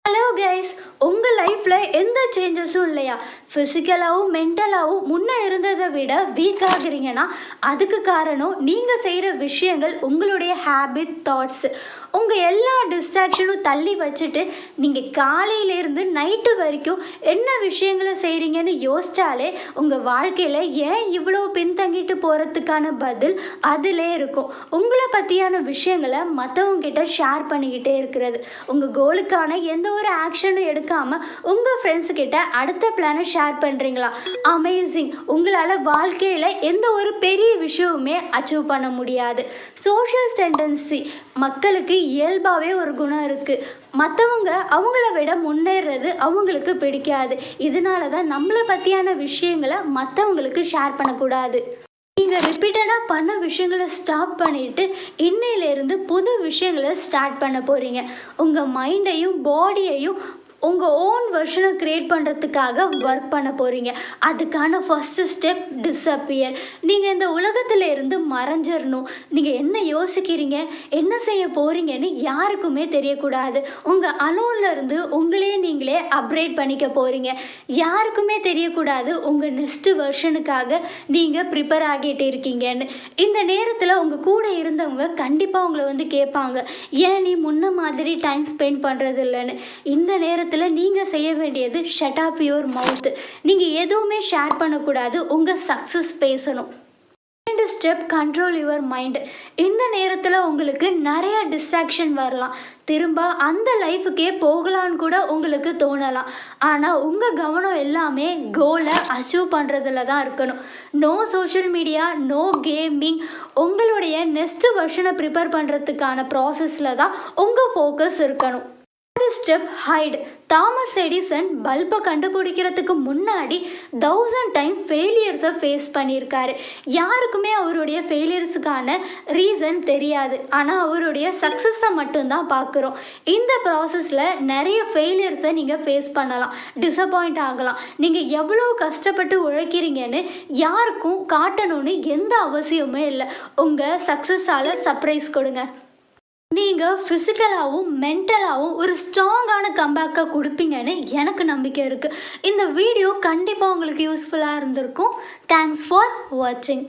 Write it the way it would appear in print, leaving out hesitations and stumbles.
Hello guys, உங்கள் லைஃப்பில் எந்த சேஞ்சஸும் இல்லையா? ஃபிசிக்கலாகவும் மென்டலாகவும் முன்னே இருந்ததை விட வீக் ஆகுறீங்கன்னா அதுக்கு காரணம் நீங்கள் செய்கிற விஷயங்கள், உங்களுடைய ஹேபிட், தாட்ஸு. உங்கள் எல்லா டிஸ்ட்ராக்ஷனும் தள்ளி வச்சுட்டு நீங்கள் காலையிலேருந்து நைட்டு வரைக்கும் என்ன விஷயங்களை செய்கிறீங்கன்னு யோசித்தாலே உங்கள் வாழ்க்கையில் ஏன் இவ்வளோ பின்தங்கிட்டு போகிறதுக்கான பதில் அதிலே இருக்கும். உங்களை பற்றியான விஷயங்களை மற்றவங்ககிட்ட ஷேர் பண்ணிக்கிட்டே இருக்கிறது. உங்கள் கோலுக்கான எந்த ஒரு ஆக்ஷனும் எடுக்காமல் உங்கள் ஃப்ரெண்ட்ஸுக்கிட்ட அடுத்த பிளானை ஷேர் பண்ணுறீங்களா? அமேசிங். உங்களால் வாழ்க்கையில் எந்த ஒரு பெரிய விஷயமுமே அச்சீவ் பண்ண முடியாது. சோஷியல் டெண்டன்சி, மக்களுக்கு இயல்பாகவே ஒரு குணம் இருக்குது. மற்றவங்க அவங்கள விட முன்னேறது அவங்களுக்கு பிடிக்காது. இதனால தான் நம்மளை பற்றியான விஷயங்களை மற்றவங்களுக்கு ஷேர் பண்ணக்கூடாது. நீங்கள் ரிப்பீட்டடாக பண்ண விஷயங்களை ஸ்டாப் பண்ணிவிட்டு இன்னையிலேருந்து புது விஷயங்களை ஸ்டார்ட் பண்ண போகிறீங்க. உங்கள் மைண்டையும் பாடியையும் உங்கள் ஓன் வெர்ஷனை க்ரியேட் பண்ணுறதுக்காக ஒர்க் பண்ண போகிறீங்க. அதுக்கான ஃபஸ்ட்டு ஸ்டெப் டிஸப்பியர். நீங்கள் இந்த உலகத்தில் இருந்து மறைஞ்சிடணும். நீங்கள் என்ன யோசிக்கிறீங்க, என்ன செய்ய போகிறீங்கன்னு யாருக்குமே தெரியக்கூடாது. உங்கள் அலோன்லேருந்து உங்களையே நீங்களே அப்கிரேட் பண்ணிக்க போகிறீங்க. யாருக்குமே தெரியக்கூடாது உங்கள் நெக்ஸ்ட்டு வெர்ஷனுக்காக நீங்கள் ப்ரிப்பேர் ஆகிட்டு இருக்கீங்கன்னு. இந்த நேரத்தில் உங்கள் கூட இருந்தவங்க கண்டிப்பாக உங்களை கேட்பாங்க, ஏன் நீ முன்ன மாதிரி டைம் ஸ்பெண்ட் பண்ணுறது இல்லைன்னு. இந்த நேரத்தில் நீங்கள் செய்ய வேண்டியது ஷட் அப் யுவர் மவுத். நீங்கள் எதுவுமே ஷேர் பண்ணக்கூடாது. உங்கள் சக்ஸஸ் பேசணும். Second step, control your mind. இந்த நேரத்தில் உங்களுக்கு நிறைய டிஸ்ட்ராக்ஷன் வரலாம். திரும்ப அந்த லைஃபுக்கே போகலான்னு கூட உங்களுக்கு தோணலாம். ஆனால் உங்கள் கவனம் எல்லாமே கோலை அச்சீவ் பண்ணுறதுல தான் இருக்கணும். No social media, no gaming. உங்களுடைய நெக்ஸ்ட் வெர்ஷனை ப்ரிப்பேர் பண்ணுறதுக்கான ப்ராசஸில் தான் உங்கள் ஃபோக்கஸ் இருக்கணும். Step, height. தாமஸ் எடிசன் பல்பை கண்டுபிடிக்கிறதுக்கு முன்னாடி 1000 டைம் ஃபெயிலியர்ஸை ஃபேஸ் பண்ணியிருக்காரு. யாருக்குமே அவருடைய ஃபெயிலியர்ஸுக்கான ரீசன் தெரியாது. ஆனால் அவருடைய சக்ஸஸை மட்டும்தான் பார்க்குறோம். இந்த ப்ராசஸில் நிறைய ஃபெயிலியர்ஸை நீங்கள் ஃபேஸ் பண்ணலாம், டிசப்பாயிண்ட் ஆகலாம். நீங்கள் எவ்வளோ கஷ்டப்பட்டு உழைக்கிறீங்கன்னு யாருக்கும் காட்டணும்னு எந்த அவசியமுமே இல்லை. உங்கள் சக்ஸஸால் சர்ப்ரைஸ் கொடுங்க. நீங்கள் ஃபிசிக்கலாகவும் மென்டலாகவும் ஒரு ஸ்ட்ராங்கான கம்பேக்கை கொடுப்பீங்கன்னு எனக்கு நம்பிக்கை இருக்குது. இந்த வீடியோ கண்டிப்பாக உங்களுக்கு யூஸ்ஃபுல்லாக இருந்திருக்கும். தேங்க்ஸ் ஃபார் வாட்சிங்.